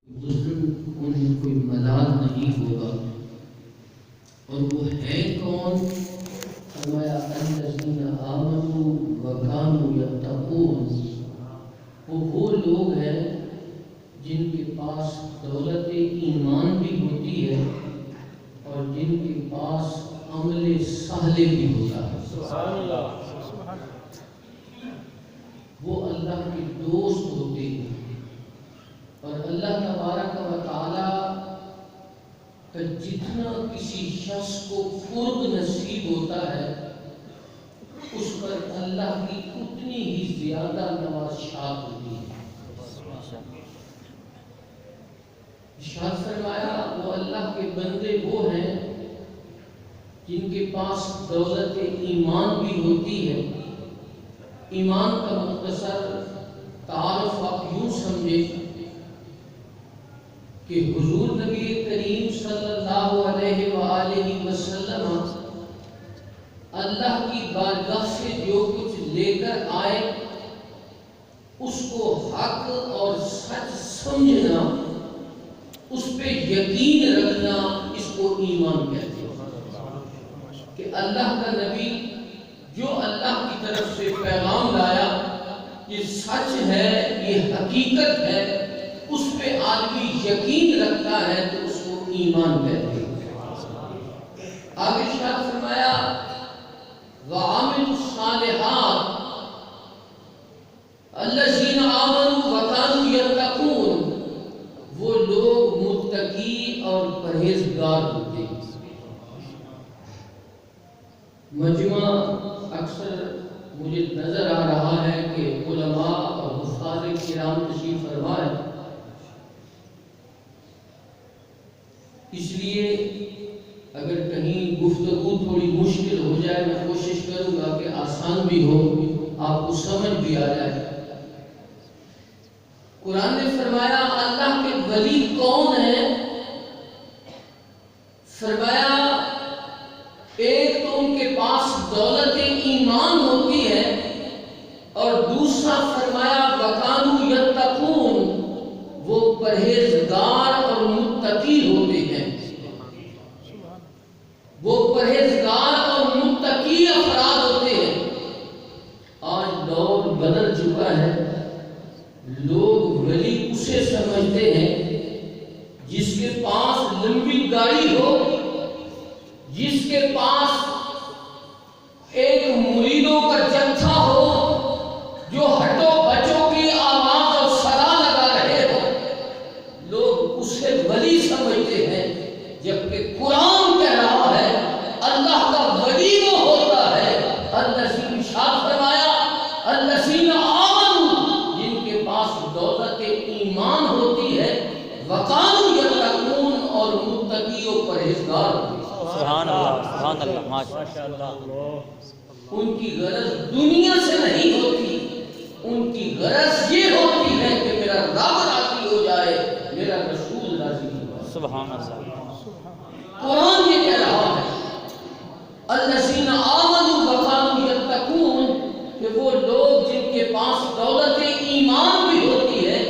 بزرگ ان کوئی ملال نہیں ہوگا، اور وہ ہے کون؟ فرمایا الذین آمنوا وکانوا یتقون، وہ لوگ ہیں جن کے پاس دولت ایمان بھی ہوتی ہے اور جن کے پاس عمل صالح بھی ہوتا ہے۔ سبحان اللہ۔ وہ اللہ کے دوست ہوتے ہیں، اور اللہ تبارک و تعالی کا جتنا کسی شخص کو قرب نصیب ہوتا ہے اس پر اللہ کی اتنی ہی زیادہ نوازشات ہوتی ہے۔ ارشاد فرمایا وہ اللہ کے بندے وہ ہیں جن کے پاس دولت ایمان بھی ہوتی ہے۔ ایمان کا مختصر تعارف آپ یوں سمجھیں کہ حضور نبی کریم صلی اللہ علیہ وآلہ وسلم اللہ کی بارگاہ سے جو کچھ لے کر آئے اس کو حق اور سچ سمجھنا، اس پہ یقین رکھنا، اس کو ایمان کہتے ہیں کہ اللہ کا نبی جو اللہ کی طرف سے پیغام لایا یہ سچ ہے، یہ حقیقت ہے، اس پہ آدمی یقین رکھتا ہے تو اس کو ایمان کہتے ہیں۔ آگے ارشاد فرمایا وَعَمِلُوا الصَّالِحَاتِ الَّذِينَ آمَنُوا وَكَانُوا يَتَّقُونَ، وہ لوگ متقی اور پرہیزگار ہوتے ہیں۔ مجمع اکثر مجھے نظر آ رہا ہے کہ علماء اور حفاظ کرام تشریف فرما ہے، اس لیے اگر کہیں گفتگو تھوڑی مشکل ہو جائے میں کوشش کروں گا کہ آسان بھی ہو، آپ کو سمجھ بھی آ جائے۔ قرآن نے فرمایا اللہ کے ولی کون ہیں؟ فرمایا ایک تو ان کے پاس دولت ایمان ہوتی ہے، اور دوسرا فرمایا وَكَانُوا يَتَّقُونَ، وہ پرہیزگار اور متقی ہوتے ہیں۔ وہ پرہیزگار اور متقی افراد ہوتے ہیں۔ آج دور بدل چکا ہے، لوگ ولی اسے سمجھتے ہیں جس کے پاس لمبی گاڑی ہو، جس کے پاس ایک مریدوں کا جتھا ہو جو ہٹو بچوں کی آواز اور صدا لگا رہے ہو، لوگ اسے ولی سمجھتے ہیں، جبکہ قرآن کہہ رہا ہے اللہ کا ولی وہ ہوتا ہے الذین، ارشاد فرمایا الذین آمنوا، جن کے پاس دولت ایمان ہوتی ہے، وکانوا یتقون، اور متقی و پرہیزگار ہوتے ہیں۔ سبحان اللہ، سبحان اللہ، ماشاء اللہ۔ ان کی غرض دنیا سے نہیں ہوتی، ان کی غرض یہ ہوتی ہے کہ میرا رب راضی ہو جائے، میرا رسول راضی ہو جائے۔ سبحان اللہ۔ قرآن یہ کہہ رہا ہے الذین آمنوا وکانوا یتقون، کہ وہ لوگ جن کے پاس دولت ایمان بھی ہوتی ہے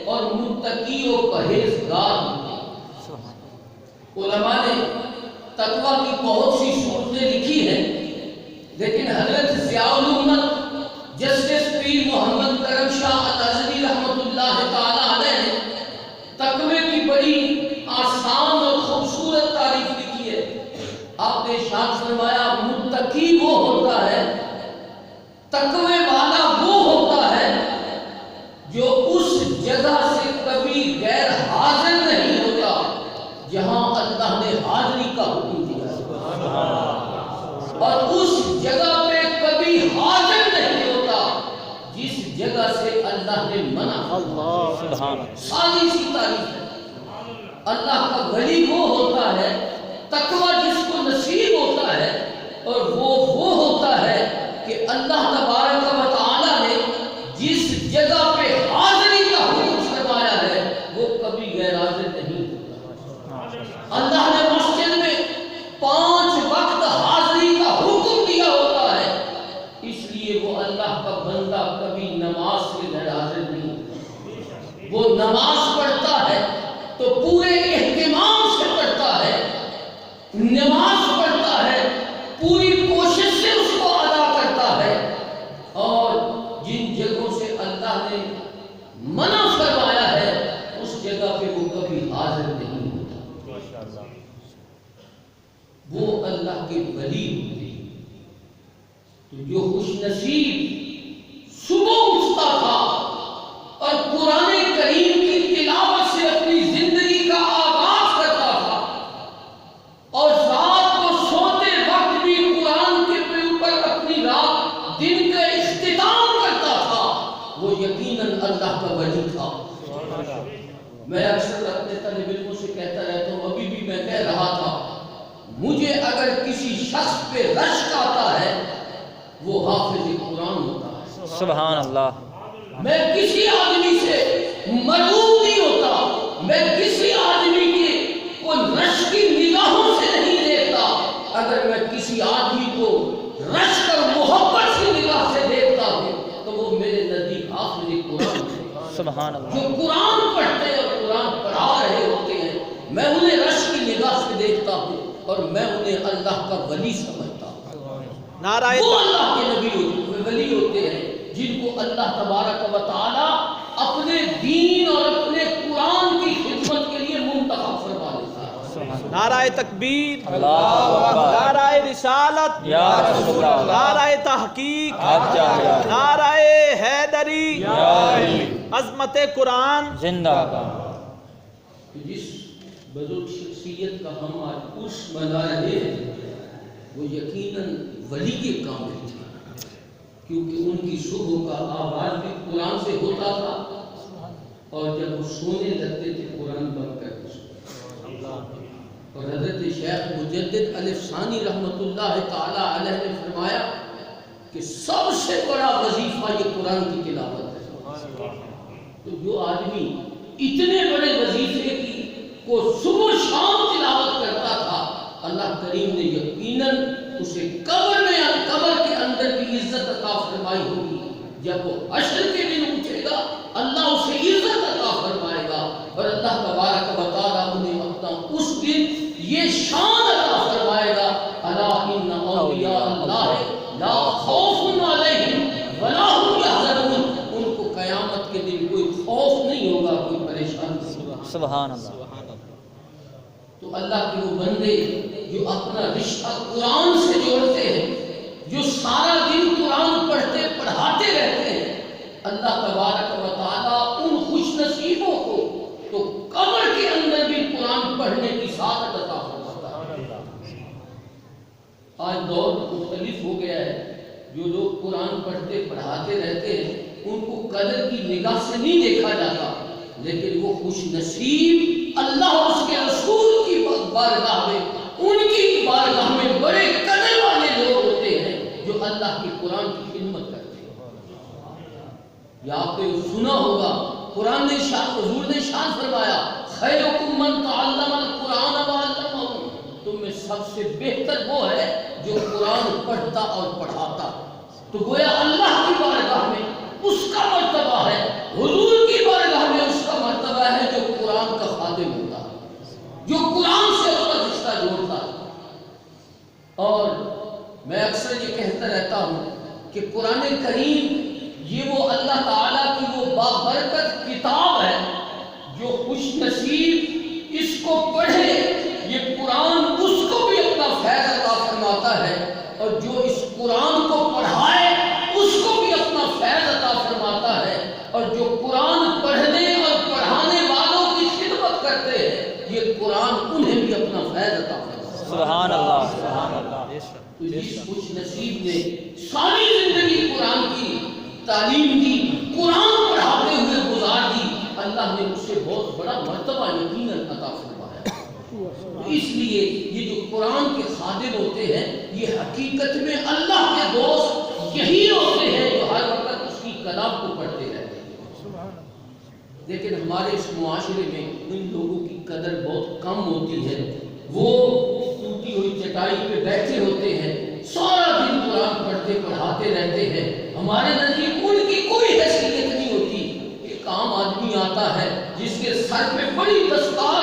اور متقی و پرہیزگار ہوتے ہیں۔ علماء نے تقویٰ کی بہت سی صورتیں لکھی ہیں، لیکن حضرت ضیاء الامت جسٹس پیر محمد کرم شاہ الازہری رحمۃ اللہ تعالی علیہ نے تقوی کی بڑی آسان اور خوبصورت تعریف لکھی ہے۔ آپ نے ارشاد فرمایا متقی وہ ہوتا ہے، تقوی والا وہ ہوتا ہے جو اس جگہ سے کبھی غیر حاضر نہیں ہوتا جہاں اللہ نے حاضری کا حکم دیا ہے، اور اس جگہ پہ کبھی حاضر نہیں ہوتا جس جگہ سے اللہ نے منع کیا۔ سادی سی تعریف ہے۔ اللہ کا ولی وہ ہوتا ہے، تقوی جس کو نصیب ہوتا ہے، اور وہ ہوتا ہے کہ اللہ تبارک و تعالی نے جس جگہ پہ حاضری کا حکم فرمایا ہے وہ کبھی غیر حاضر نہیں ہوتا۔ اللہ نے مسجد میں 5 وقت حاضری کا حکم دیا ہوتا ہے، اس لیے وہ اللہ کا بندہ کبھی نماز سے غیر حاضر نہیں ہوتا۔ وہ نماز پڑھتا ہے تو پورے اہتمام سے پڑھتا ہے، نماز پڑھتا ہے، پوری کوشش سے اس کو ادا کرتا ہے، اور جن جگہوں سے اللہ نے منع فرمایا ہے اس جگہ پہ وہ کبھی حاضر نہیں ہوتا۔ وہ اللہ کے ولی ہوتے ہیں۔ تو جو خوش نصیب صبح اٹھتا تھا اور قرآن کریم کی تلاوت سے اپنی زندگی کا آغاز کرتا تھا، اور رات کو سوتے وقت بھی قرآن کے اوپر اپنی رات دن کا اختتام کرتا تھا، وہ یقیناً اللہ کا ولی تھا۔ میں اکثر اپنے طالب علموں سے کہتا رہتا ہوں، ابھی بھی میں کہہ رہا تھا، مجھے اگر کسی شخص پہ رشک آتا ہے وہ حافظ قرآن ہوتا ہے۔ سبحان اللہ۔ میں کسی آدمی سے مرعوب نہیں ہوتا، میں کسی آدمی کے کو رشک کی نگاہوں سے نہیں دیکھتا، اگر میں کسی آدمی کو رشک اور محبت کی نگاہ سے دیکھتا ہوں تو وہ میرے نزدیک حافظ قرآن ہے۔ سبحان اللہ۔ جو قرآن پڑھتے اور قرآن پڑھا رہے ہوتے ہیں، میں انہیں رشک کی نگاہ سے دیکھتا ہوں اور میں انہیں اللہ کا ولی سمجھتا ہوں۔ وہ اللہ کے نبی ولی ہوتے ہیں جن کو اللہ تبارک و تعالی اپنے دین اور اپنے قرآن کی خدمت کے لیے منتخب فرما لیتا ہے۔ نعرہ تکبیر، اللہ اکبر، نعرہ رسالت، یا رسول اللہ، نعرہ تحقیق، حق جاہلیت، نعرہ حیدری، یا علی، عظمت قرآن زندہ باد۔ جس بزرگ شخصیت کا ہم آج عرس منا رہے ہیں وہ یقیناً ولی کے کامل تھے، کیونکہ ان کی صبح کا آغاز بھی قرآن سے ہوتا تھا، اور جب وہ سونے لگتے تھے قرآن بند کر کے سوتے۔ اور حضرت شیخ مجدد الف ثانی رحمۃ اللہ تعالی علیہ نے فرمایا کہ سب سے بڑا وظیفہ یہ قرآن کی تلاوت ہے۔ تو جو آدمی اتنے بڑے وظیفے کی کو صبح شام تلاوت کرتا تھا، اللہ کریم نے یقیناً اسے قبر کے اندر بھی عزت عطا فرمائی ہوگی۔ جب وہ حشر کے دن اٹھے گا اللہ اسے عزت عطا فرمائے گا، اور اللہ تبارک و تعالیٰ انہیں اپنا اس دن یہ شان عطا فرمائے گا، الا ان اولیاء اللہ لا خوف علیہم ولا هم یحزنون۔ ان کو قیامت کے دن کوئی خوف نہیں ہوگا، کوئی پریشانی نہیں ہوگا۔ سبحان اللہ۔ تو اللہ کے وہ بندے جو اپنا رشتہ قرآن سے جوڑتے ہیں، جو سارا دن قرآن پڑھتے پڑھاتے رہتے ہیں، اللہ تبارک و تعالیٰ ان خوش نصیبوں کو تو قبر کے اندر بھی قرآن پڑھنے کی سعادت عطا فرماتا ہے۔ آج دور مختلف ہو گیا ہے، جو لوگ قرآن پڑھتے پڑھاتے رہتے ہیں ان کو قدر کی نگاہ سے نہیں دیکھا جاتا، لیکن وہ خوش نصیب اللہ اور اس کے رسول کی بارگاہ میں، ان کی بارگاہ میں بڑے قدر والے لوگ ہوتے ہیں جو اللہ کی قرآن کی خدمت کرتے ہیں۔ یا آپ نے سنا ہوگا قرآن نے حضور نے شان فرمایا، خیرکم من تعلم القرآن وعلمہ، تم میں سب سے بہتر وہ ہے جو قرآن پڑھتا اور پڑھاتا۔ تو گویا اللہ کی بارگاہ میں اس کا مرتبہ ہے، حضور کی بارگاہ میں اس کا مرتبہ ہے جو قرآن کا خادم ہوتا ہے، جو قرآن سے اپنا رشتہ جوڑتا ہے۔ اور میں اکثر یہ کہتا رہتا ہوں کہ قرآن کریم یہ وہ اللہ تعالیٰ کی وہ بابرکت کتاب ہے، جو خوش نصیب اس کو پڑھے، یہ قرآن اس کو بھی اپنا فیض عطا فرماتا ہے، اور جو اس قرآن کو پڑھائے اس کو بھی اپنا فیض عطا فرماتا ہے، اور جو قرآن پڑھنے اور پڑھانے والوں کی خدمت کرتے ہیں یہ قرآن انہیں بھی اپنا فیض عطا فرماتا ہے۔ سبحان اللہ، سبحان اللہ۔ تو جس خوش نصیب نے ساری زندگی قرآن کی تعلیم دی، قرآن پڑھاتے ہوئے گزار دی، اللہ نے اسے بہت بڑا مرتبہ یقیناً عطا فرمایا۔ اس لیے یہ جو قرآن کے خادم ہوتے ہیں یہ حقیقت میں اللہ کے دوست یہی ہوتے ہیں جو ہر وقت اس کی کلام کو پڑھتے رہتے ہیں۔ لیکن ہمارے اس معاشرے میں ان لوگوں کی قدر بہت کم ہوتی ہے، وہ ٹوٹی ہوئی چٹائی پہ بیٹھے ہوتے ہیں، سارا دن قرآن پڑھتے پڑھاتے رہتے ہیں، ہمارے نزدیک ان کی کوئی حیثیت نہیں ہوتی۔ ایک عام آدمی آتا ہے جس کے سر پہ بڑی دستار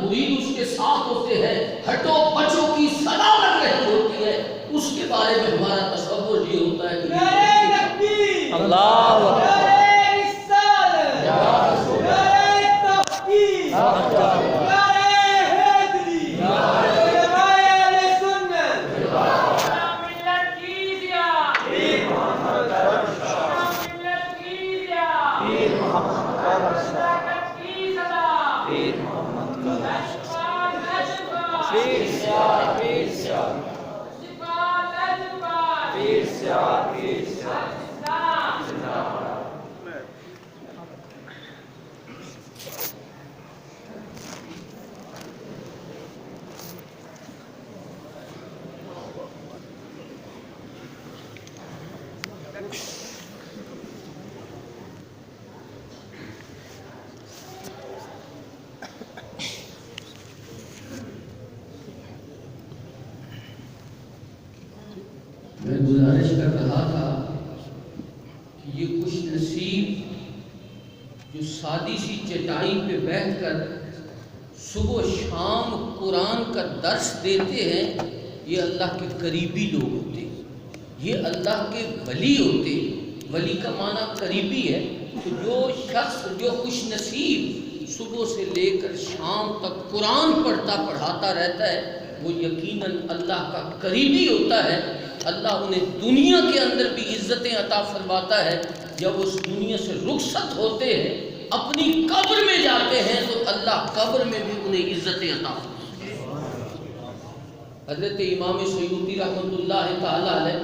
مرید اس کے ساتھ ہوتے ہیں ہٹو بچوں کی صدا لگ رہی ہوتی ہے، اس کے بارے میں ہمارا تصور یہ ہوتا ہے کہ اللہ میں گزارش کر رہا تھا کہ یہ خوش نصیب جو سادی سی چٹائی پہ بیٹھ کر صبح و شام قرآن کا درس دیتے ہیں، یہ اللہ کے قریبی لوگ ہوتے ہیں، یہ اللہ کے ولی ہوتے ہیں۔ ولی کا معنی قریبی ہے، تو جو شخص جو خوش نصیب صبح سے لے کر شام تک قرآن پڑھاتا رہتا ہے، وہ یقیناً اللہ کا قریبی ہوتا ہے۔ اللہ انہیں دنیا کے اندر بھی عزتیں عطا فرماتا ہے، جب اس دنیا سے رخصت ہوتے ہیں اپنی قبر میں جاتے ہیں تو اللہ قبر میں بھی انہیں عزتیں عطا فرماتا ہے۔ حضرت امام سیوطی رحمۃ اللہ تعالی علیہ،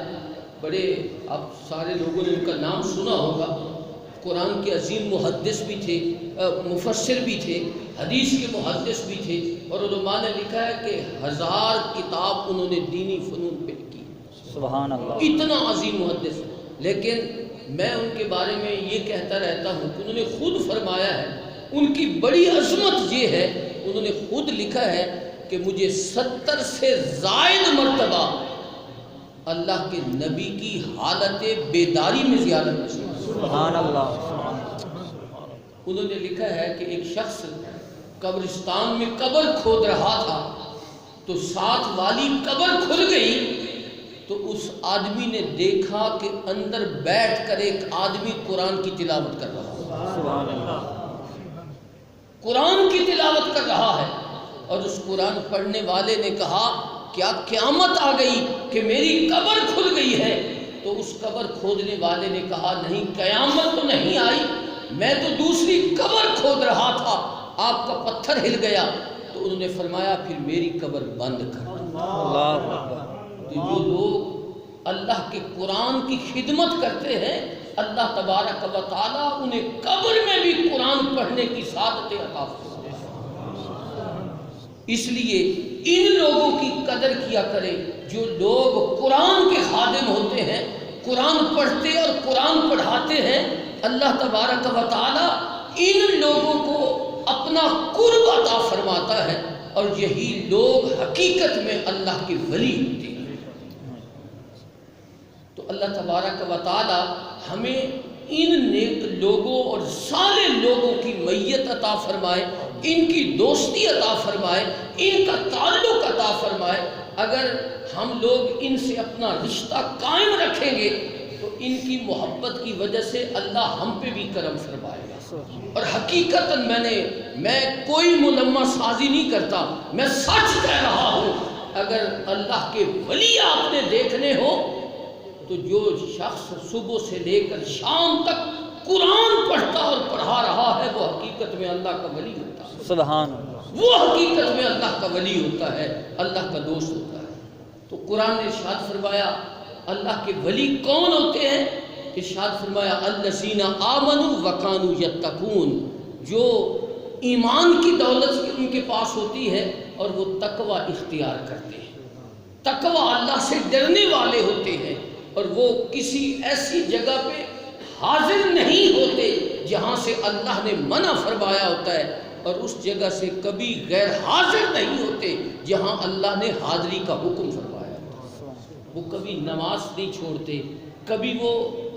بڑے آپ سارے لوگوں نے ان کا نام سنا ہوگا، قرآن کے عظیم محدث بھی تھے، مفسر بھی تھے، حدیث کے محدث بھی تھے، اور علماء نے لکھا ہے کہ 1000 کتاب انہوں نے دینی فنون پہ لکھی، سبحان اللہ، اتنا عظیم محدث۔ لیکن میں ان کے بارے میں یہ کہتا رہتا ہوں کہ انہوں نے خود فرمایا ہے، ان کی بڑی عظمت یہ ہے، انہوں نے خود لکھا ہے کہ مجھے 70 سے زائد مرتبہ اللہ کے نبی کی حالت بیداری میں زیارت نصیب ہوئی۔ سبحان اللہ، انہوں نے لکھا ہے کہ ایک شخص قبرستان میں قبر کھود رہا تھا تو ساتھ والی قبر کھل گئی، تو اس آدمی نے دیکھا کہ اندر بیٹھ کر ایک آدمی قرآن کی تلاوت کر رہا ہے، سبحان اللہ، قرآن کی تلاوت کر رہا ہے، اور اس قرآن پڑھنے والے نے کہا کیا قیامت آ گئی کہ میری قبر کھل گئی ہے؟ تو اس قبر کھودنے والے نے کہا نہیں، قیامت تو نہیں آئی، میں تو دوسری قبر کھود رہا تھا، آپ کا پتھر ہل گیا۔ تو انہوں نے فرمایا پھر میری قبر بند کر دو۔ اللہ اکبر، تو جو لوگ اللہ کے قرآن کی خدمت کرتے ہیں، اللہ تبارک و تعالیٰ انہیں قبر میں بھی قرآن پڑھنے کی سعادت عطا فرماتے ہیں۔ اس لیے ان لوگوں کی قدر کیا کریں جو لوگ قرآن کے خادم ہوتے ہیں، قرآن پڑھتے اور قرآن پڑھاتے ہیں۔ اللہ تبارک و تعالیٰ ان لوگوں کو اپنا قرب عطا فرماتا ہے، اور یہی لوگ حقیقت میں اللہ کے ولی ہوتے ہیں۔ تو اللہ تبارک و تعالی ہمیں ان نیک لوگوں اور صالح لوگوں کی میت عطا فرمائے، ان کی دوستی عطا فرمائے، ان کا تعلق عطا فرمائے۔ اگر ہم لوگ ان سے اپنا رشتہ قائم رکھیں گے تو ان کی محبت کی وجہ سے اللہ ہم پہ بھی کرم فرمائے گا۔ اور حقیقتاً میں کوئی ملمہ سازی نہیں کرتا، میں سچ کہہ رہا ہوں، اگر اللہ کے ولی آپ نے دیکھنے ہو تو جو شخص صبح سے لے کر شام تک قرآن پڑھتا اور پڑھا رہا ہے وہ حقیقت میں اللہ کا ولی ہوتا ہے، سبحان اللہ، وہ حقیقت میں اللہ کا ولی ہوتا ہے، اللہ کا دوست ہوتا ہے۔ تو قرآن نے ارشاد فرمایا اللہ کے ولی کون ہوتے ہیں؟ ارشاد فرمایا الذین آمنوا وکانوا یتقون، جو ایمان کی دولت ان کے پاس ہوتی ہے اور وہ تقوی اختیار کرتے ہیں، تقوی اللہ سے ڈرنے والے ہوتے ہیں، اور وہ کسی ایسی جگہ پہ حاضر نہیں ہوتے جہاں سے اللہ نے منع فرمایا ہوتا ہے، اور اس جگہ سے کبھی غیر حاضر نہیں ہوتے جہاں اللہ نے حاضری کا حکم فرمایا ہوتا ہے۔ وہ کبھی نماز نہیں چھوڑتے، کبھی وہ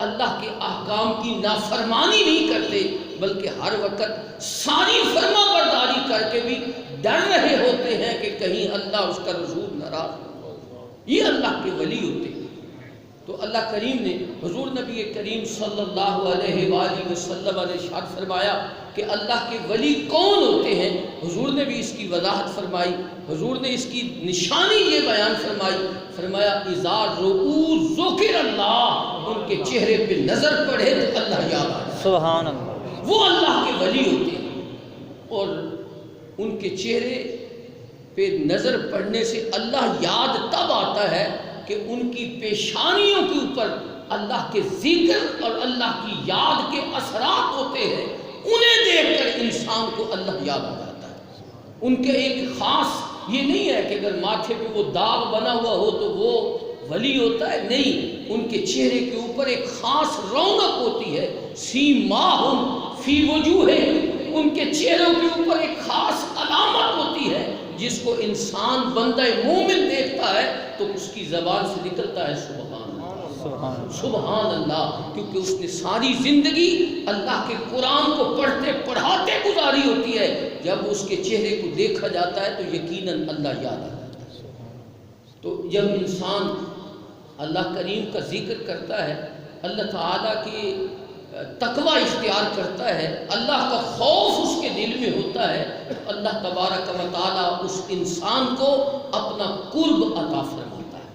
اللہ کے احکام کی نافرمانی نہیں کرتے، بلکہ ہر وقت ساری فرما برداری کر کے بھی ڈر رہے ہوتے ہیں کہ کہیں اللہ اس کا رسول ناراض ہو۔ یہ اللہ کے ولی ہوتے ہیں۔ تو اللہ کریم نے حضور نبی کریم صلی اللہ علیہ وآلہ وسلم نے ارشاد فرمایا کہ اللہ کے ولی کون ہوتے ہیں۔ حضور نے بھی اس کی وضاحت فرمائی، حضور نے اس کی نشانی یہ بیان فرمائی، فرمایا اذا رؤوا ذکر اللہ، ان کے چہرے پہ نظر پڑے تو اللہ یاد آ جائے۔ سبحان اللہ۔ وہ اللہ کے ولی ہوتے ہیں، اور ان کے چہرے پہ نظر پڑنے سے اللہ یاد تب آتا ہے کہ ان کی پیشانیوں کے اوپر اللہ کے ذکر اور اللہ کی یاد کے اثرات ہوتے ہیں، انہیں دیکھ کر انسان کو اللہ یاد آ جاتا ہے۔ ان کے ایک خاص یہ نہیں ہے کہ اگر ماتھے پہ وہ داغ بنا ہوا ہو تو وہ ولی ہوتا ہے، نہیں، ان کے چہرے کے اوپر ایک خاص رونق ہوتی ہے، سیماہم فی وجوہہم، ان کے چہروں کے اوپر ایک خاص علامت ہوتی ہے جس کو انسان بندہ مومن دیکھتا ہے تو اس کی زبان سے نکلتا ہے سبحان اللہ، سبحان اللہ، کیونکہ اس نے ساری زندگی اللہ کے قرآن کو پڑھتے پڑھاتے گزاری ہوتی ہے۔ جب اس کے چہرے کو دیکھا جاتا ہے تو یقیناً اللہ یاد آ جاتا ہے۔ تو جب انسان اللہ کریم کا ذکر کرتا ہے، اللہ تعالیٰ کی تقوی اختیار کرتا ہے، اللہ کا خوف اس کے دل میں ہوتا ہے، اللہ تبارک و تعالیٰ اس انسان کو اپنا قرب عطا فرماتا ہے۔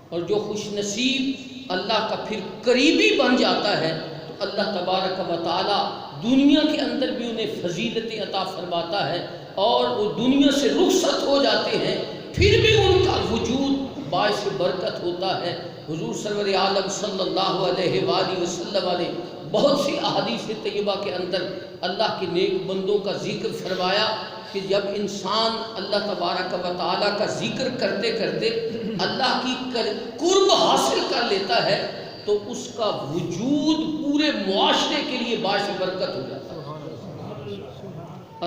اور جو خوش نصیب اللہ کا پھر قریبی بن جاتا ہے تو اللہ تبارک و تعالیٰ دنیا کے اندر بھی انہیں فضیلتیں عطا فرماتا ہے، اور وہ دنیا سے رخصت ہو جاتے ہیں پھر بھی ان کا وجود باعث برکت ہوتا ہے۔ حضور سرور عالم صلی اللہ علیہ وآلہ وسلم نے بہت سی احادیث طیبہ کے اندر اللہ کے نیک بندوں کا ذکر فرمایا کہ جب انسان اللہ تبارک و تعالیٰ کا ذکر کرتے کرتے اللہ کی قرب حاصل کر لیتا ہے تو اس کا وجود پورے معاشرے کے لیے باعث برکت ہو جاتا ہے۔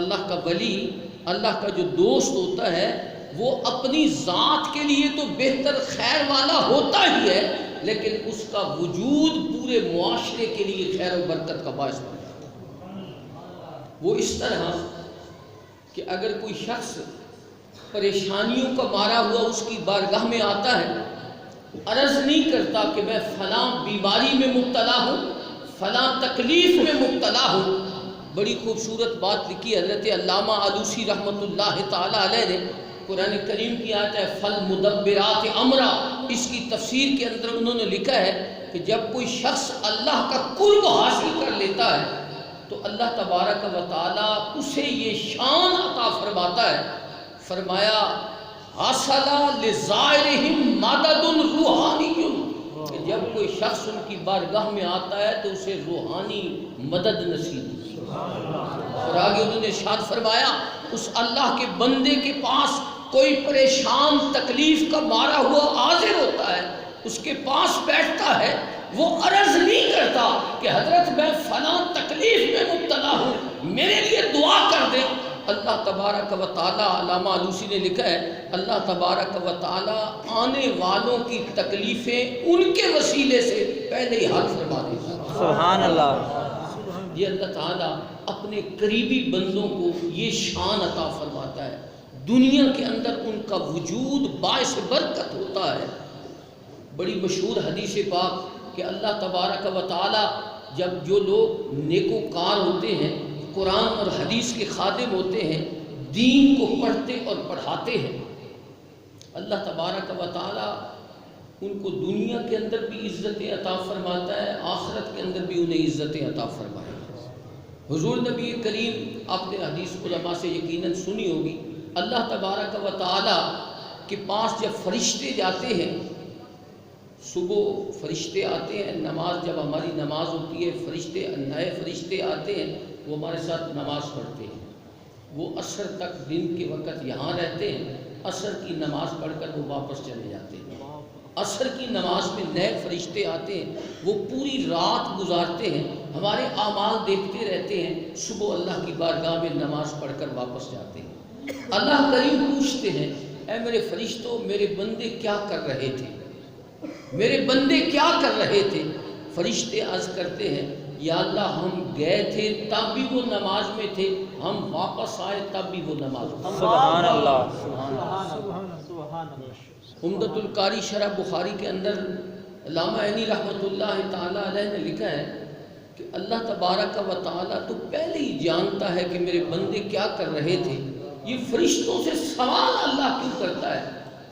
اللہ کا ولی، اللہ کا جو دوست ہوتا ہے، وہ اپنی ذات کے لیے تو بہتر خیر والا ہوتا ہی ہے، لیکن اس کا وجود پورے معاشرے کے لیے خیر و برکت کا باعث بن جاتا ہے۔ وہ اس طرح کہ اگر کوئی شخص پریشانیوں کا مارا ہوا اس کی بارگاہ میں آتا ہے، عرض نہیں کرتا کہ میں فلاں بیماری میں مبتلا ہوں، فلاں تکلیف میں مبتلا ہوں۔ بڑی خوبصورت بات لکھی حضرت علامہ آلوسی رحمۃ اللہ تعالی علیہ نے، قرآن کریم کی آیت ہے فالمدبرات امرا، اس کی تفسیر کے اندر انہوں نے لکھا ہے کہ جب کوئی شخص اللہ کا قرب حاصل کر لیتا ہے تو اللہ تبارک و تعالیٰ اسے یہ شان عطا فرماتا ہے، فرمایا حاصل لزائرہم مدد روحانی، کہ جب کوئی شخص ان کی بارگاہ میں آتا ہے تو اسے روحانی مدد نصیب ہوتی ہے۔ اور آگے انہوں نے ارشاد فرمایا اس اللہ کے بندے کے پاس کوئی پریشان تکلیف کا مارا ہوا حاضر ہوتا ہے، اس کے پاس بیٹھتا ہے، وہ عرض نہیں کرتا کہ حضرت میں فلاں تکلیف میں مبتلا ہوں، میرے لیے دعا کر دیں۔ اللہ تبارک و تعالیٰ، علامہ آلوسی نے لکھا ہے، اللہ تبارک و تعالیٰ آنے والوں کی تکلیفیں ان کے وسیلے سے پہلے ہی حل فرما دیتا ہے۔ سبحان اللہ۔ یہ اللہ تعالیٰ اپنے قریبی بندوں کو یہ شان عطا فرماتا ہے، دنیا کے اندر ان کا وجود باعث برکت ہوتا ہے۔ بڑی مشہور حدیث پاک کہ اللہ تبارک و تعالیٰ جب جو لوگ نیکوکار ہوتے ہیں، قرآن اور حدیث کے خادم ہوتے ہیں، دین کو پڑھتے اور پڑھاتے ہیں، اللہ تبارک و تعالیٰ ان کو دنیا کے اندر بھی عزتیں عطا فرماتا ہے، آخرت کے اندر بھی انہیں عزتیں عطا فرمائے۔ حضور نبی کریم، آپ نے حدیث علماء سے یقیناً سنی ہوگی، اللہ تبارک و تعالیٰ کے پاس جب فرشتے جاتے ہیں، صبح فرشتے آتے ہیں، نماز جب ہماری نماز ہوتی ہے، فرشتے نئے فرشتے آتے ہیں، وہ ہمارے ساتھ نماز پڑھتے ہیں، وہ عصر تک دن کے وقت یہاں رہتے ہیں، عصر کی نماز پڑھ کر وہ واپس چلے جاتے ہیں۔ عصر کی نماز میں نئے فرشتے آتے ہیں، وہ پوری رات گزارتے ہیں، ہمارے اعمال دیکھتے رہتے ہیں، صبح اللہ کی بارگاہ میں نماز پڑھ کر واپس جاتے ہیں۔ اللہ کریم پوچھتے ہیں اے میرے فرشتوں، میرے بندے کیا کر رہے تھے، میرے بندے کیا کر رہے تھے؟ فرشتے عرض کرتے ہیں یا اللہ ہم گئے تھے تب بھی وہ نماز میں تھے، ہم واپس آئے تب بھی وہ نماز میں تھے۔ سبحان اللہ، سبحان اللہ۔ عمدۃ القاری شرح بخاری کے اندر علامہ عینی رحمۃ اللہ تعالیٰ علیہ نے لکھا ہے کہ اللہ تبارک و تعالیٰ تو پہلے ہی جانتا ہے کہ میرے بندے کیا کر رہے تھے، یہ فرشتوں سے سوال اللہ کیوں کرتا ہے؟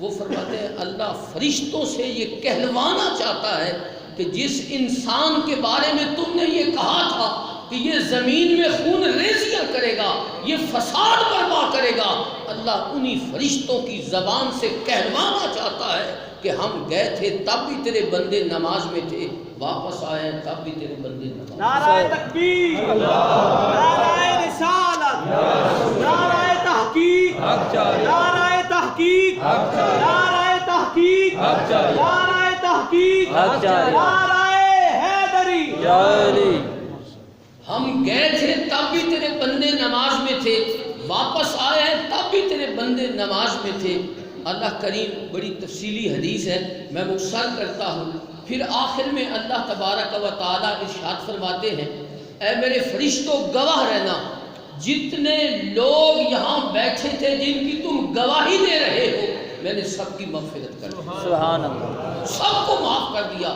وہ فرماتے ہیں اللہ فرشتوں سے یہ کہلوانا چاہتا ہے کہ جس انسان کے بارے میں تم نے یہ کہا تھا کہ یہ زمین میں خون ریزیاں کرے گا، یہ فساد برپا کرے گا، اللہ انہی فرشتوں کی زبان سے کہلوانا چاہتا ہے کہ ہم گئے تھے تب بھی تیرے بندے نماز میں تھے، واپس آئے تب بھی تیرے بندے نماز میں تھے۔ نعرہ تکبیر، نعرہ رسالت، نعرہ تحقیق، نعرہ تحقیق، نعرہ تحقیق، نعرہ تحقیق، نعرہ حیدری۔ ہم گئے تھے تب بھی تیرے بندے نماز میں تھے، واپس آئے ہیں تب بھی تیرے بندے نماز میں تھے۔ اللہ کریم بڑی تفصیلی حدیث ہے، میں مختصر کرتا ہوں۔ پھر آخر میں اللہ تبارک و تعالیٰ ارشاد فرماتے ہیں اے میرے فرشتوں گواہ رہنا، جتنے لوگ یہاں بیٹھے تھے جن کی تم گواہی دے رہے ہو میں نے سب کی مغفرت کر دی، سبحان اللہ، سب کو معاف کر دیا۔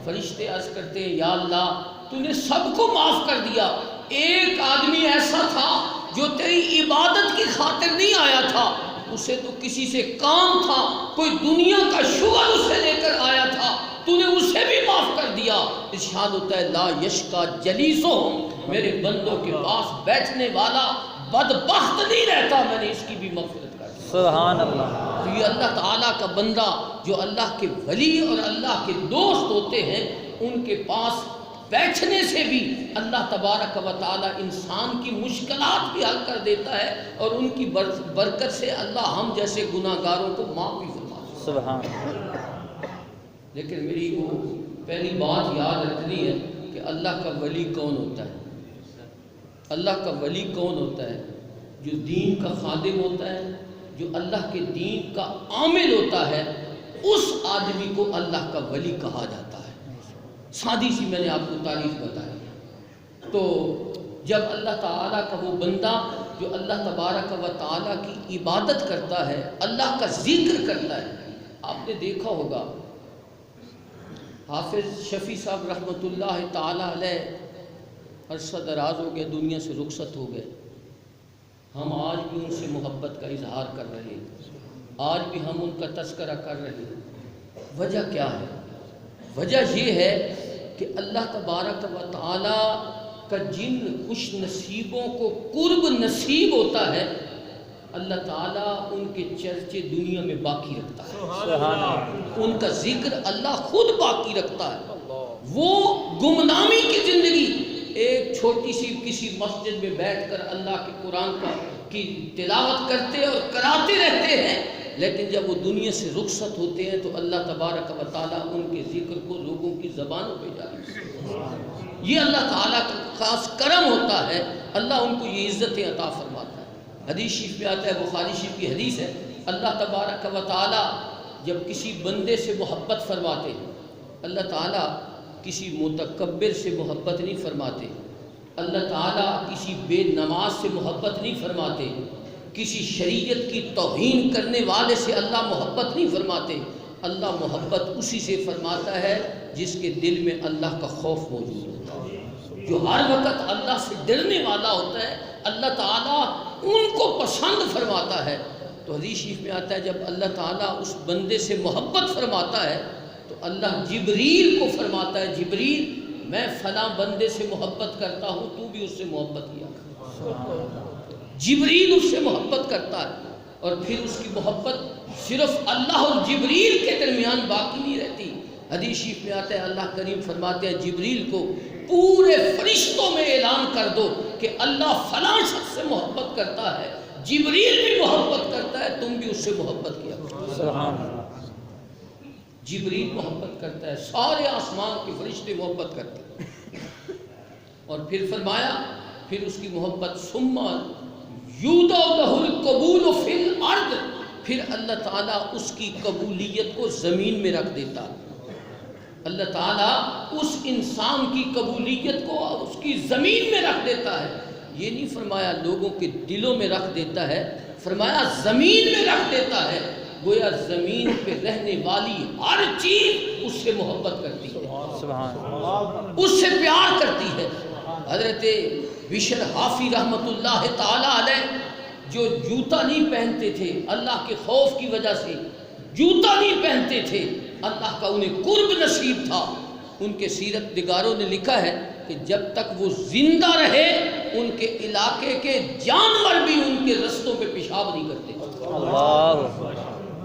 فرشتے عرض کرتے ہیں یا اللہ تو نے سب کو معاف کر دیا، ایک آدمی ایسا تھا جو تیری عبادت کی خاطر نہیں آیا تھا، اسے تو کسی سے کام تھا، کوئی دنیا کا شغل اسے لے کر آیا تھا، تو نے اسے بھی معاف کر دیا۔ ارشاد ہوتا ہے لا یشکا جلیسہم، میرے بندوں کے پاس بیٹھنے والا بدبخت نہیں رہتا، میں نے اس کی بھی مغفرت کر دی۔ سبحان اللہ۔ تو یہ اللہ تعالیٰ کا بندہ جو اللہ کے ولی اور اللہ کے دوست ہوتے ہیں، ان کے پاس بیٹھنے سے بھی اللہ تبارک و تعالیٰ انسان کی مشکلات بھی حل کر دیتا ہے، اور ان کی برکت سے اللہ ہم جیسے گناہ گاروں کو معاف بھی فرماتا ہے۔ سبحان اللہ۔ لیکن میری وہ پہلی بات یاد رکھنی ہے کہ اللہ کا ولی کون ہوتا ہے۔ اللہ کا ولی کون ہوتا ہے؟ جو دین کا خادم ہوتا ہے، جو اللہ کے دین کا عامل ہوتا ہے، اس آدمی کو اللہ کا ولی کہا جاتا ہے۔ سادی سی میں نے آپ کو تعریف بتائی۔ تو جب اللہ تعالیٰ کا وہ بندہ جو اللہ تبارک و تعالیٰ کی عبادت کرتا ہے، اللہ کا ذکر کرتا ہے، آپ نے دیکھا ہوگا حافظ شفیع صاحب رحمۃ اللہ تعالیٰ علیہ عرصہ دراز ہو گیا، دنیا سے رخصت ہو گئے، ہم آج بھی ان سے محبت کا اظہار کر رہے ہیں، آج بھی ہم ان کا تذکرہ کر رہے ہیں۔ وجہ کیا ہے؟ وجہ یہ ہے کہ اللہ تبارک و تعالیٰ کا جن خوش نصیبوں کو قرب نصیب ہوتا ہے، اللہ تعالیٰ ان کے چرچے دنیا میں باقی رکھتا ہے، ان کا ذکر اللہ خود باقی رکھتا ہے۔ وہ گمنامی کی زندگی ایک چھوٹی سی کسی مسجد میں بیٹھ کر اللہ کے قرآن کی تلاوت کرتے اور کراتے رہتے ہیں، لیکن جب وہ دنیا سے رخصت ہوتے ہیں تو اللہ تبارک و تعالیٰ ان کے ذکر کو لوگوں کی زبانوں پہ جاری کرتے ہیں۔ یہ اللہ تعالیٰ کا خاص کرم ہوتا ہے، اللہ ان کو یہ عزتیں عطا فرماتا ہے۔ حدیث شریف میں آتا ہے، بخاری شریف کی حدیث ہے، اللہ تبارک و تعالیٰ جب کسی بندے سے محبت فرماتے ہیں، اللہ تعالیٰ کسی متکبر سے محبت نہیں فرماتے، اللہ تعالیٰ کسی بے نماز سے محبت نہیں فرماتے، کسی شریعت کی توہین کرنے والے سے اللہ محبت نہیں فرماتے، اللہ محبت اسی سے فرماتا ہے جس کے دل میں اللہ کا خوف موجود ہوتا ہے، جو ہر وقت اللہ سے ڈرنے والا ہوتا ہے، اللہ تعالیٰ ان کو پسند فرماتا ہے۔ تو حدیث شریف میں آتا ہے جب اللہ تعالیٰ اس بندے سے محبت فرماتا ہے تو اللہ جبریل کو فرماتا ہے جبریل میں فلاں بندے سے محبت کرتا ہوں، تو بھی اس سے محبت کیا کر۔ جبریل اس سے محبت کرتا ہے، اور پھر اس کی محبت صرف اللہ اور جبریل کے درمیان باقی نہیں رہتی۔ حدیث شریف میں آتا ہے اللہ کریم فرماتے ہیں جبریل کو پورے فرشتوں میں اعلان کر دو کہ اللہ فلاں شخص سے محبت کرتا ہے، جبریل بھی محبت کرتا ہے، تم بھی اس سے محبت کیا کرو۔ جبریل محبت کرتا ہے، سارے آسمان کے فرشتے محبت کرتے ہیں، اور پھر فرمایا پھر اس کی محبت ثم یودع لہ القبول فی الارض، پھر اللہ تعالیٰ اس کی قبولیت کو زمین میں رکھ دیتا ہے۔ اللہ تعالیٰ اس انسان کی قبولیت کو اس کی زمین میں رکھ دیتا ہے. یہ نہیں فرمایا لوگوں کے دلوں میں رکھ دیتا ہے، فرمایا زمین میں رکھ دیتا ہے. گویا زمین پہ رہنے والی ہر چیز اس سے محبت کرتی ہے، اس سے پیار کرتی ہے. حضرت بشر حافی رحمت اللہ تعالیٰ علیہ جو جوتا نہیں پہنتے تھے، اللہ کے خوف کی وجہ سے جوتا نہیں پہنتے تھے، اللہ کا انہیں قرب نصیب تھا. ان کے سیرت نگاروں نے لکھا ہے کہ جب تک وہ زندہ رہے ان کے علاقے کے جانور بھی ان کے رستوں پہ پیشاب نہیں کرتے.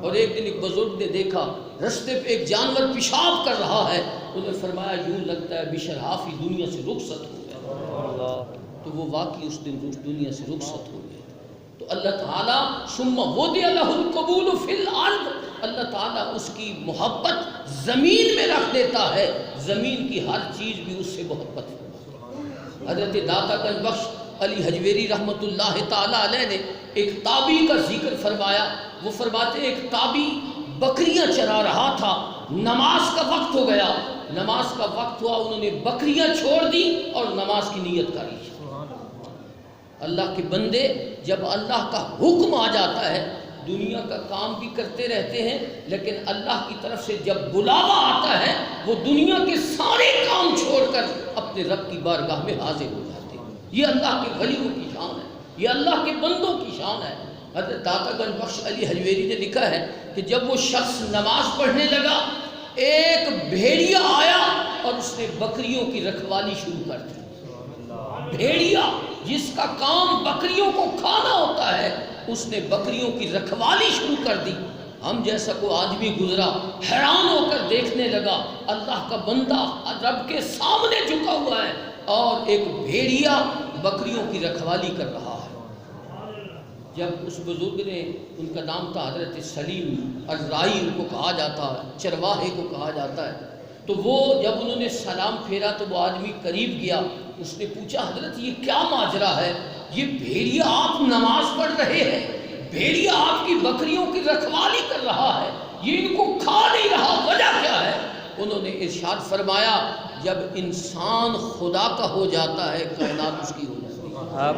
اور ایک دن ایک بزرگ نے دیکھا رستے پہ ایک جانور پیشاب کر رہا ہے، انہوں نے فرمایا یوں لگتا ہے بشر حافی دنیا سے رخصت ہو گیا. تو وہ واقعی اس دن دنیا سے رخصت ہو گئے. تو اللہ تعالیٰ ثم وضع له القبول فی الارض، اللہ تعالیٰ اس کی محبت زمین میں رکھ دیتا ہے، زمین کی ہر چیز بھی اس سے محبت ہے. حضرت داتا گنج بخش علی حجویری رحمت اللہ تعالیٰ علیہ نے ایک تابعی کا ذکر فرمایا. وہ فرماتے ایک تابعی بکریاں چرا رہا تھا، نماز کا وقت ہو گیا، نماز کا وقت ہوا، انہوں نے بکریاں چھوڑ دی اور نماز کی نیت کری. اللہ کے بندے جب اللہ کا حکم آ جاتا ہے دنیا کا کام بھی کرتے رہتے ہیں، لیکن اللہ کی طرف سے جب بلاوا آتا ہے وہ دنیا کے سارے کام چھوڑ کر اپنے رب کی بارگاہ میں حاضر ہو جاتے ہیں. یہ اللہ کے ولیوں کی شان ہے، یہ اللہ کے بندوں کی شان ہے. حضرت داتا گنج بخش علی حجویری نے لکھا ہے کہ جب وہ شخص نماز پڑھنے لگا ایک بھیڑیا آیا اور اس نے بکریوں کی رکھوالی شروع کر دی. بھیڑیا جس کا کام بکریوں کو کھانا ہوتا ہے اس نے بکریوں کی رکھوالی شروع کر دی. ہم جیسا کوئی آدمی گزرا حیران ہو کر دیکھنے لگا اللہ کا بندہ رب کے سامنے جھکا ہوا ہے اور ایک بھیڑیا بکریوں کی رکھوالی کر رہا ہے. جب اس بزرگ نے، ان کا نام تھا حضرت سلیم الرائی، ان کو کہا جاتا ہے، چرواہے کو کہا جاتا ہے، تو وہ جب انہوں نے سلام پھیرا تو وہ آدمی قریب گیا، اس نے پوچھا حضرت یہ کیا ماجرا ہے؟ یہ بھیڑیا آپ نماز پڑھ رہے ہیں، بھیڑیا آپ کی بکریوں کی رکھوالی کر رہا ہے، یہ ان کو کھا نہیں رہا، وجہ کیا ہے؟ انہوں نے ارشاد فرمایا جب انسان خدا کا ہو جاتا ہے کائنات اس کی ہو جاتی ہے.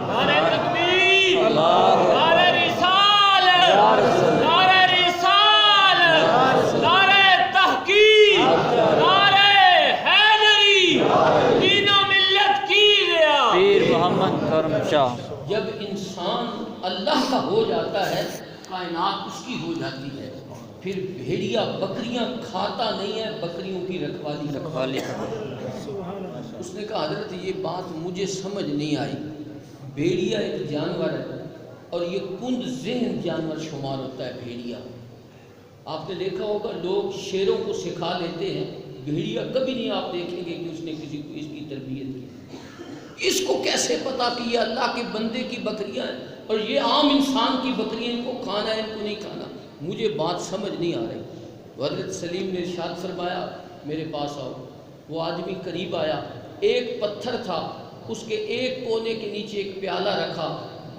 نعرہ تکبیر، نعرہ رسالت، نعرہ رسالت، نعرہ تحقیق، نعرہ حیدری، دین و ملت کی ریا پیر محمد کرم شاہ. جب انسان اللہ کا ہو جاتا ہے کائنات اس کی ہو جاتی ہے. پھر بھیڑیا بکریاں کھاتا نہیں ہے، بکریوں کی رکھوالی. اس نے کہا حضرت یہ بات مجھے سمجھ نہیں آئی. بھیڑیا ایک جانور ہے اور یہ کند ذہن جانور شمار ہوتا ہے. بھیڑیا آپ نے دیکھا ہوگا لوگ شیروں کو سکھا لیتے ہیں، بھیڑیا کبھی نہیں آپ دیکھیں گے کہ اس نے کسی کو اس کی تربیت کی. اس کو کیسے پتا کہ یہ اللہ کے بندے کی بکریاں ہیں اور یہ عام انسان کی بکریاں، ان کو کھانا ہے ان کو نہیں کھانا؟ مجھے بات سمجھ نہیں آ رہی. حضرت سلیم نے ارشاد فرمایا میرے پاس آؤ. وہ آدمی قریب آیا، ایک پتھر تھا، اس کے ایک کونے کے نیچے ایک پیالہ رکھا،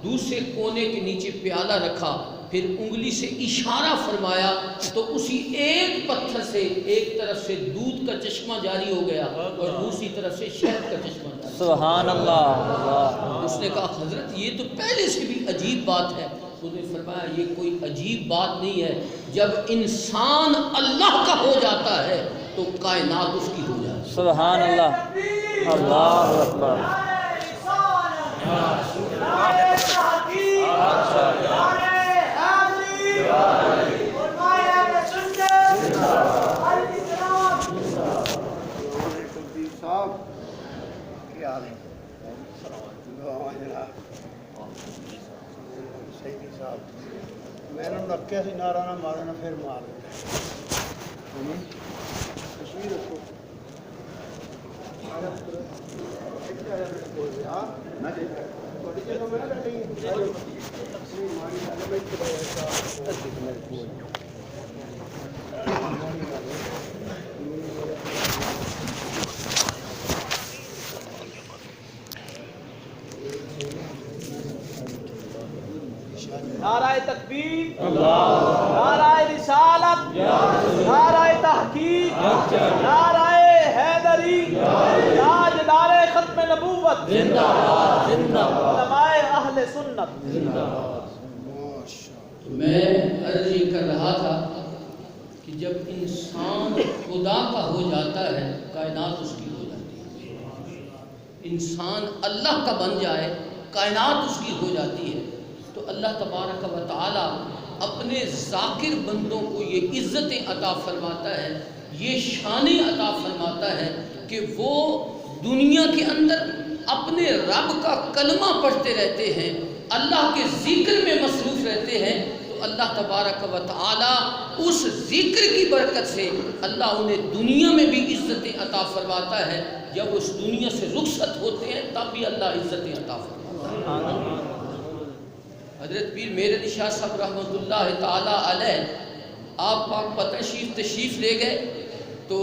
دوسرے کونے کے نیچے پیالہ رکھا، پھر انگلی سے اشارہ فرمایا تو اسی ایک پتھر سے ایک طرف سے دودھ کا چشمہ جاری ہو گیا اور دوسری طرف سے شہد کا چشمہ جاری. سبحان اللہ. اس نے کہا حضرت یہ تو پہلے سے بھی عجیب بات ہے. انہوں نے فرمایا یہ کوئی عجیب بات نہیں ہے، جب انسان اللہ کا ہو جاتا ہے تو کائنات اس کی ہو جاتی ہے. سبحان اللہ. اللہ اکبر. میں نے رکھا سی نعرہ نہ مارنا پھر مار تصویر رکھو. نعرہ تکبیر، نعرہ رسالت، نعرہ تحقیق، نعرہ تاجدار ختم نبوت زندہ باد علماء اہل سنت میں عرض یہ کر رہا تھا کہ جب انسان خدا کا ہو جاتا ہے کائنات اس کی ہو جاتی ہے. انسان اللہ کا بن جائے کائنات اس کی ہو جاتی ہے. تو اللہ تبارک و تعالی اپنے ذاکر بندوں کو یہ عزتیں عطا فرماتا ہے، یہ شانیں عطا فرماتا ہے کہ وہ دنیا کے اندر اپنے رب کا کلمہ پڑھتے رہتے ہیں، اللہ کے ذکر میں مصروف رہتے ہیں. تو اللہ تبارک و تعالی اس ذکر کی برکت سے اللہ انہیں دنیا میں بھی عزتیں عطا فرماتا ہے. جب اس دنیا سے رخصت ہوتے ہیں تب بھی اللہ عزتیں عطا فرماتا ہے. حضرت پیر میر علی شاہ صاحب رحمۃ اللہ تعالی علیہ آپ پاک پتن شریف تشریف لے گئے تو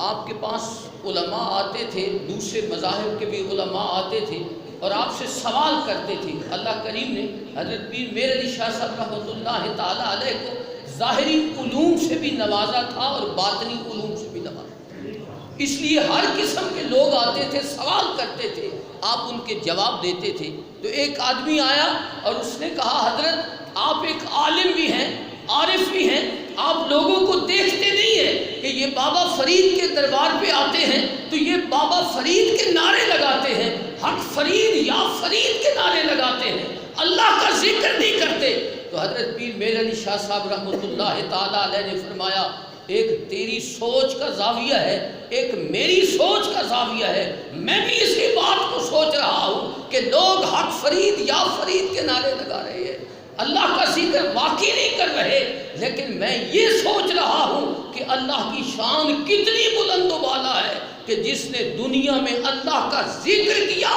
آپ کے پاس علماء آتے تھے، دوسرے مذاہب کے بھی علماء آتے تھے اور آپ سے سوال کرتے تھے. اللہ کریم نے حضرت پیر میر علی شاہ صاحب رحمۃ اللہ تعالی علیہ کو ظاہری علوم سے بھی نوازا تھا اور باطنی علوم سے بھی نوازا. اس لیے ہر قسم کے لوگ آتے تھے، سوال کرتے تھے، آپ ان کے جواب دیتے تھے. تو ایک آدمی آیا اور اس نے کہا حضرت آپ ایک عالم بھی ہیں، عارف بھی ہیں، آپ لوگوں کو دیکھتے نہیں ہیں کہ یہ بابا فرید کے دربار پہ آتے ہیں تو یہ بابا فرید کے نعرے لگاتے ہیں، حق فرید یا فرید کے نعرے لگاتے ہیں، اللہ کا ذکر نہیں کرتے. تو حضرت پیر میر علی شاہ صاحب رحمۃ اللہ تعالی علیہ نے فرمایا ایک تیری سوچ کا زاویہ ہے، ایک میری سوچ کا زاویہ ہے. میں بھی اسی بات کو سوچ رہا ہوں کہ لوگ حق فرید یا فرید کے نعرے لگا رہے ہیں، اللہ کا ذکر واقعی نہیں کر رہے. لیکن میں یہ سوچ رہا ہوں کہ اللہ کی شان کتنی بلند و بالا ہے کہ جس نے دنیا میں اللہ کا ذکر کیا،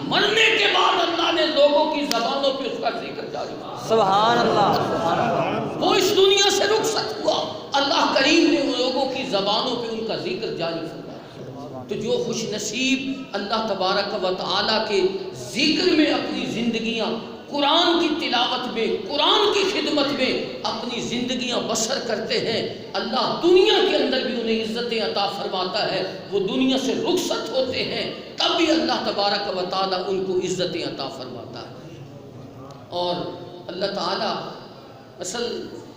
مرنے کے بعد اللہ نے لوگوں کی زبانوں پہ اس کا ذکر جاری کیا. سبحان اللہ سبحان اللہ. وہ اس دنیا سے رخصت ہوا، اللہ کریم نے ان لوگوں کی زبانوں پہ ان کا ذکر جاری فرمایا. تو جو خوش نصیب اللہ تبارک و تعالیٰ کے ذکر میں اپنی زندگیاں، قرآن کی تلاوت میں، قرآن کی خدمت میں اپنی زندگیاں بسر کرتے ہیں، اللہ دنیا کے اندر بھی انہیں عزتیں عطا فرماتا ہے. وہ دنیا سے رخصت ہوتے ہیں تب بھی اللہ تبارک و تعالیٰ ان کو عزتیں عطا فرماتا ہے. اور اللہ تعالیٰ اصل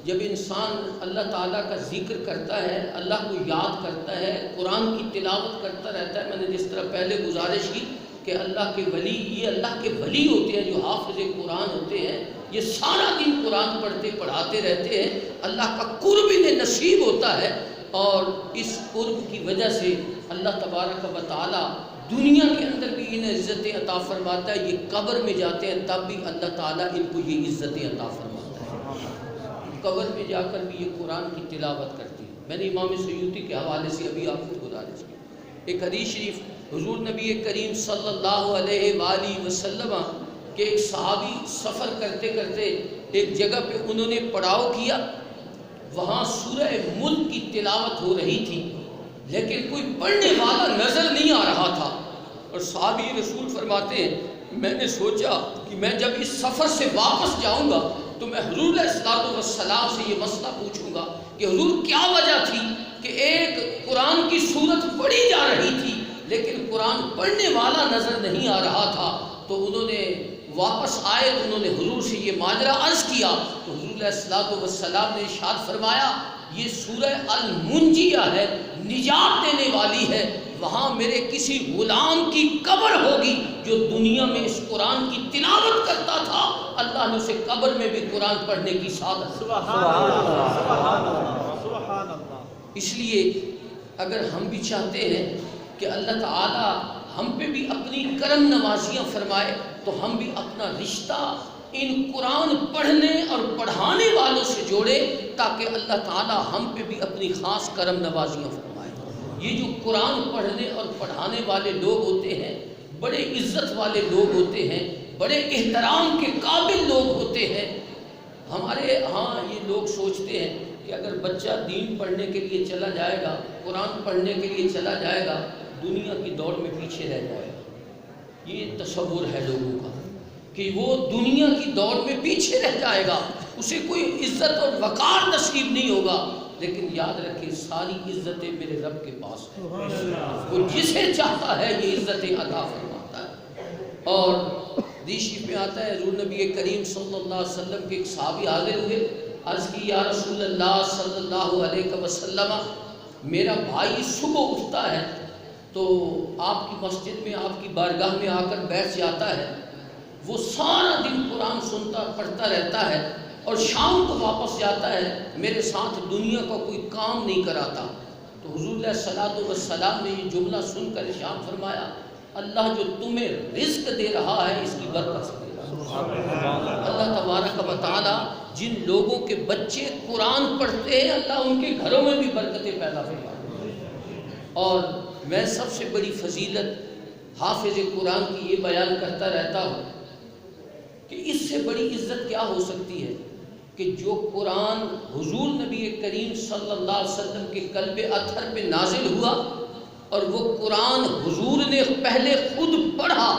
جب انسان اللہ تعالیٰ کا ذکر کرتا ہے، اللہ کو یاد کرتا ہے، قرآن کی تلاوت کرتا رہتا ہے. میں نے جس طرح پہلے گزارش کی کہ اللہ کے ولی، یہ اللہ کے ولی ہوتے ہیں جو حافظ قرآن ہوتے ہیں، یہ سارا دن قرآن پڑھتے پڑھاتے رہتے ہیں، اللہ کا قرب انہیں نصیب ہوتا ہے. اور اس قرب کی وجہ سے اللہ تبارک و تعالیٰ دنیا کے اندر بھی انہیں عزتیں عطا فرماتا ہے. یہ قبر میں جاتے ہیں تب بھی اللہ تعالیٰ ان کو یہ عزتیں عطا فرماتا ہے. قبر میں جا کر بھی یہ قرآن کی تلاوت کرتی ہے. میں نے امام سیوطی کے حوالے سے ابھی آپ کو گزارش کی. ایک حدیث شریف حضور نبی کریم صلی اللہ علیہ وآلہ وسلم کے ایک صحابی سفر کرتے کرتے ایک جگہ پہ انہوں نے پڑاؤ کیا، وہاں سورہ ملک کی تلاوت ہو رہی تھی لیکن کوئی پڑھنے والا نظر نہیں آ رہا تھا. اور صحابی رسول فرماتے ہیں میں نے سوچا کہ میں جب اس سفر سے واپس جاؤں گا تو میں حضور علیہ الصلوۃ والسلام سے یہ مسئلہ پوچھوں گا کہ حضور کیا وجہ تھی کہ ایک قرآن کی صورت پڑھی جا رہی تھی لیکن قرآن پڑھنے والا نظر نہیں آ رہا تھا. تو انہوں نے واپس آئے تو انہوں نے حضور سے یہ ماجرا عرض کیا تو حضور علیہ الصلوۃ والسلام نے ارشاد فرمایا یہ سورہ المنجیہ ہے، نجات دینے والی ہے. وہاں میرے کسی غلام کی قبر ہوگی جو دنیا میں اس قرآن کی تلاوت کرتا تھا، اللہ نے اسے قبر میں بھی قرآن پڑھنے کی سعادت. سبحان اللہ سبحان اللہ سبحان اللہ. اس لیے اگر ہم بھی چاہتے ہیں کہ اللہ تعالی ہم پہ بھی اپنی کرم نوازیاں فرمائے تو ہم بھی اپنا رشتہ ان قرآن پڑھنے اور پڑھانے والوں سے جوڑے تاکہ اللہ تعالی ہم پہ بھی اپنی خاص کرم نوازیاں فرمائے. یہ جو قرآن پڑھنے اور پڑھانے والے لوگ ہوتے ہیں بڑے عزت والے لوگ ہوتے ہیں، بڑے احترام کے قابل لوگ ہوتے ہیں. ہمارے ہاں یہ لوگ سوچتے ہیں کہ اگر بچہ دین پڑھنے کے لیے چلا جائے گا، قرآن پڑھنے کے لیے چلا جائے گا، دنیا کی دوڑ میں پیچھے رہ جائے گا. یہ تصور ہے لوگوں کا کہ وہ دنیا کی دوڑ میں پیچھے رہ جائے گا، اسے کوئی عزت اور وقار نصیب نہیں ہوگا. لیکن یاد رکھیں ساری عزتیں میرے رب کے پاس ہیں، وہ جسے چاہتا ہے یہ عزتیں عطا فرماتا ہے۔ اور حدیث میں آتا ہے حضور نبی کریم صلی اللہ علیہ وسلم کے ایک صحابی حاضر ہوئے، عرض کی یا رسول اللہ صلی اللہ علیہ وسلم میرا بھائی صبح اٹھتا ہے تو آپ کی مسجد میں آپ کی بارگاہ میں آ کر بیٹھ جاتا ہے، وہ سارا دن قرآن سنتا پڑھتا رہتا ہے اور شام کو واپس جاتا ہے، میرے ساتھ دنیا کا کوئی کام نہیں کراتا۔ تو حضور علیہ الصلوۃ والسلام نے یہ جملہ سن کر ارشاد فرمایا اللہ جو تمہیں رزق دے رہا ہے اس کی برکت سے دے رہا ہے۔ اللہ تبارک و تعالی جن لوگوں کے بچے قرآن پڑھتے ہیں اللہ ان کے گھروں میں بھی برکتیں پیدا فرماتا ہے۔ اور میں سب سے بڑی فضیلت حافظ قرآن کی یہ بیان کرتا رہتا ہوں کہ اس سے بڑی عزت کیا ہو سکتی ہے کہ جو قرآن حضور نبی کریم صلی اللہ علیہ وسلم کے قلب اطہر پہ نازل ہوا اور وہ قرآن حضور نے پہلے خود پڑھا،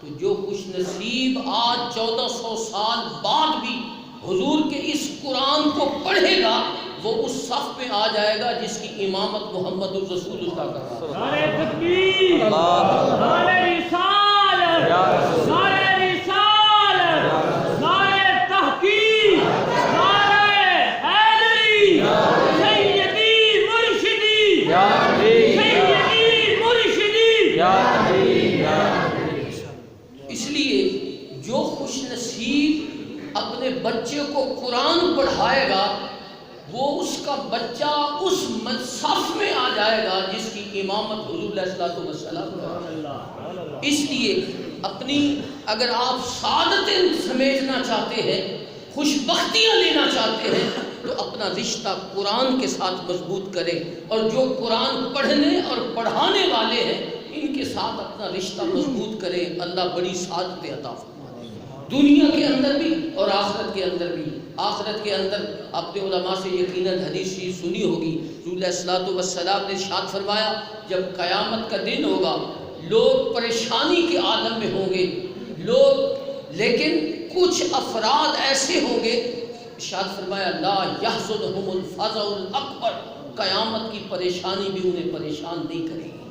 تو جو خوش نصیب آج 1400 سال بعد بھی حضور کے اس قرآن کو پڑھے گا وہ اس صف میں آ جائے گا جس کی امامت محمد الرسول اللہ کر رہا ہے۔ نعرہ تکبیر، نعرہ رسالت، نعرہ رسالت، نعرہ تحقیق، نعرہ حیدری، سیدی مرشدی، سیدی مرشدی۔ اس لیے جو خوش نصیب اپنے بچے کو قرآن پڑھائے گا وہ اس کا بچہ اس صف میں آ جائے گا جس کی امامت حضور علیہ الصلوۃ والسلام کریں۔ اس لیے اپنی اگر آپ سعادتیں سمیٹنا چاہتے ہیں، خوش بختیاں لینا چاہتے ہیں تو اپنا رشتہ قرآن کے ساتھ مضبوط کریں، اور جو قرآن پڑھنے اور پڑھانے والے ہیں ان کے ساتھ اپنا رشتہ مضبوط کریں، اللہ بڑی سعادتیں عطا فرمائے دنیا کے اندر بھی اور آخرت کے اندر بھی۔ آخرت کے اندر آپ نے علماء سے یقیناً حدیث سنی ہوگی، رسول اللہ صلی اللہ علیہ وسلم نے ارشاد فرمایا جب قیامت کا دن ہوگا لوگ پریشانی کے عالم میں ہوں گے لوگ، لیکن کچھ افراد ایسے ہوں گے ارشاد فرمایا لا یحزنہم الفزع الاکبر، قیامت کی پریشانی بھی انہیں پریشان نہیں کرے گی۔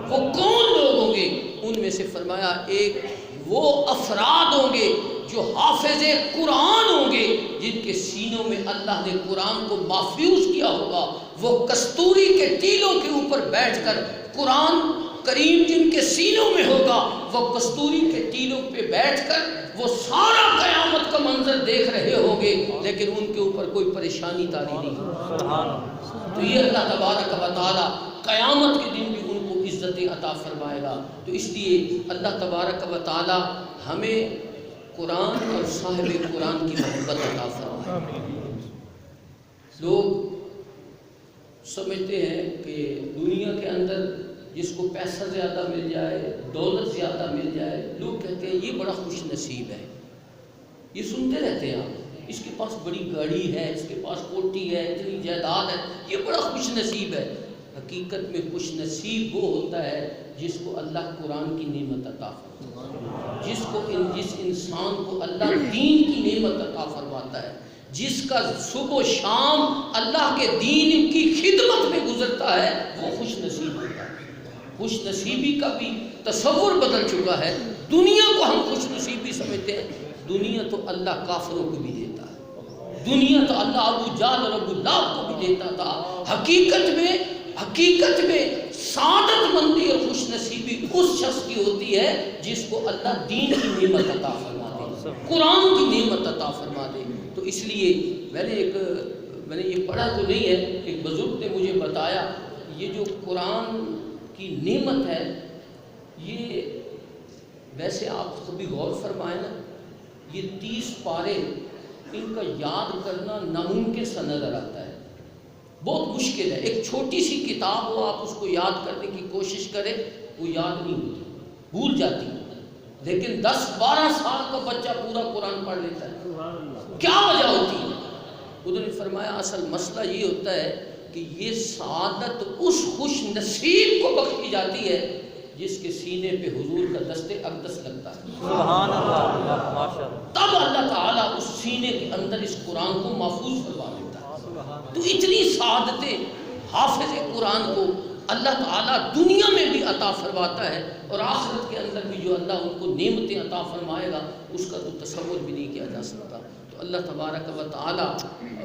وہ کون لوگ ہوں گے؟ ان میں سے فرمایا ایک وہ افراد ہوں گے جو حافظ قرآن ہوں گے جن کے سینوں میں اللہ نے قرآن کو محفوظ کیا ہوگا، وہ کستوری کے ٹیلوں کے اوپر بیٹھ کر قرآن کریم جن کے سینوں میں ہوگا وہ کستوری کے ٹیلوں پہ بیٹھ کر وہ سارا قیامت کا منظر دیکھ رہے ہوں گے لیکن ان کے اوپر کوئی پریشانی طاری نہیں ہوگی۔ تو یہ اللہ تبارک و تعالی قیامت کے دن بھی ان کو عزتیں عطا فرمائے گا۔ تو اس لیے اللہ تبارک و تعالی ہمیں قرآن اور صاحب قرآن کی محبت عطا فرمائے۔ لوگ سمجھتے ہیں کہ دنیا کے اندر جس کو پیسہ زیادہ مل جائے، دولت زیادہ مل جائے، لوگ کہتے ہیں یہ بڑا خوش نصیب ہے۔ یہ سنتے رہتے ہیں آپ، اس کے پاس بڑی گاڑی ہے، اس کے پاس کوٹھی ہے، اتنی جائیداد ہے، یہ بڑا خوش نصیب ہے۔ حقیقت میں خوش نصیب وہ ہوتا ہے جس کو اللہ قرآن کی نعمت عطا فرماتا ہے، جس انسان کو اللہ دین کی نعمت عطا فرماتا ہے، جس کا صبح و شام اللہ کے دین کی خدمت میں گزرتا ہے، وہ خوش نصیب ہوتا ہے۔ خوش نصیبی کا بھی تصور بدل چکا ہے۔ دنیا کو ہم خوش نصیبی سمجھتے ہیں، دنیا تو اللہ کافروں کو بھی دیتا ہے، دنیا تو اللہ ابو جہل اور ابو لہب کو بھی دیتا تھا۔ حقیقت میں سعادت مندی اور خوش نصیبی اس شخص کی ہوتی ہے جس کو اللہ دین کی نعمت عطا فرما دے، قرآن کی نعمت عطا فرما دے۔ تو اس لیے میں نے یہ پڑھا تو نہیں ہے، ایک بزرگ نے مجھے بتایا یہ جو قرآن کی نعمت ہے یہ ویسے آپ کبھی غور فرمائیں نا، یہ 30 پارے ان کا یاد کرنا ناممکن سا نظر آتا ہے، بہت مشکل ہے۔ ایک چھوٹی سی کتاب ہو آپ اس کو یاد کرنے کی کوشش کریں وہ یاد نہیں ہوتی، بھول جاتی ہے، لیکن 10-12 سال کا بچہ پورا قرآن پڑھ لیتا ہے۔ کیا وجہ ہوتی ہے؟ انہوں نے فرمایا اصل مسئلہ یہ ہوتا ہے کہ یہ سعادت اس خوش نصیب کو بخشی جاتی ہے جس کے سینے پہ حضور کا دست اقدس لگتا ہے۔ سبحان اللہ، ماشاءاللہ۔ تب اللہ تعالیٰ اس سینے کے اندر اس قرآن کو محفوظ فرما دیتا ہے۔ تو اتنی سعادتیں حافظ قرآن کو اللہ تعالیٰ دنیا میں بھی عطا فرماتا ہے، اور آخرت کے اندر بھی جو اللہ ان کو نعمتیں عطا فرمائے گا اس کا تو تصور بھی نہیں کیا جا سکتا۔ تو اللہ تبارک و تعالیٰ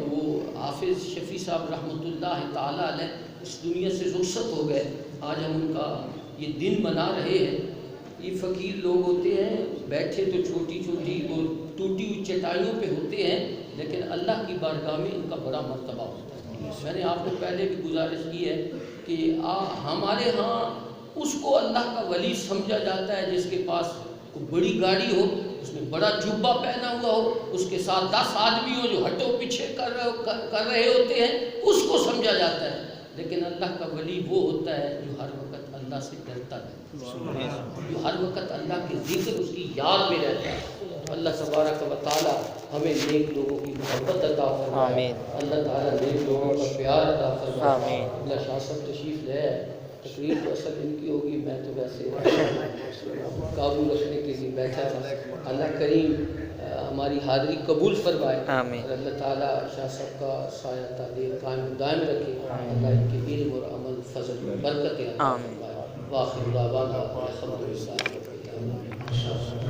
وہ حافظ شفیع صاحب رحمۃ اللہ تعالیٰ علیہ اس دنیا سے رخصت ہو گئے، آج ہم ان کا یہ دن منا رہے ہیں۔ یہ فقیر لوگ ہوتے ہیں، بیٹھے تو چھوٹی چھوٹی وہ ٹوٹی ہوئی چٹائیوں پہ ہوتے ہیں، لیکن اللہ کی بارگاہ میں ان کا بڑا مرتبہ ہوتا ہے۔ میں نے آپ کو پہلے بھی گزارش کی ہے کہ ہمارے ہاں اس کو اللہ کا ولی سمجھا جاتا ہے جس کے پاس کوئی بڑی گاڑی ہو، اس میں بڑا جبہ پہنا ہوا ہو، اس کے ساتھ 10 آدمی ہو جو ہٹو پیچھے کر رہے ہوتے ہیں، اس کو سمجھا جاتا ہے۔ لیکن اللہ کا ولی وہ ہوتا ہے جو ہر وقت اللہ سے ڈرتا ہے، جو ہر وقت اللہ کے ذکر اس کی یاد میں رہتا ہے۔ اللہ تبارک و تعالی ہمیں نیک لوگوں کی محبت عطا فرمائے، اللہ تعالیٰ نیک لوگوں کا پیار عطا فرمائے۔ اللہ شاہ صاحب تشریف لے آئے، تقریر تو اصل ان کی ہوگی، میں تو ویسے قابو رکھنے کے لیے بیٹھا تھا۔ اللہ کریم ہماری حاضری قبول فرمائے، اور اللہ تعالیٰ شاہ صاحب کا سایہ تعلیم قائم دائم رکھے، اللہ ان کے علم اور عمل فضل و برکتیں عطا فرمائے۔ وآخر دعوانا الحمدللہ رب العالمین۔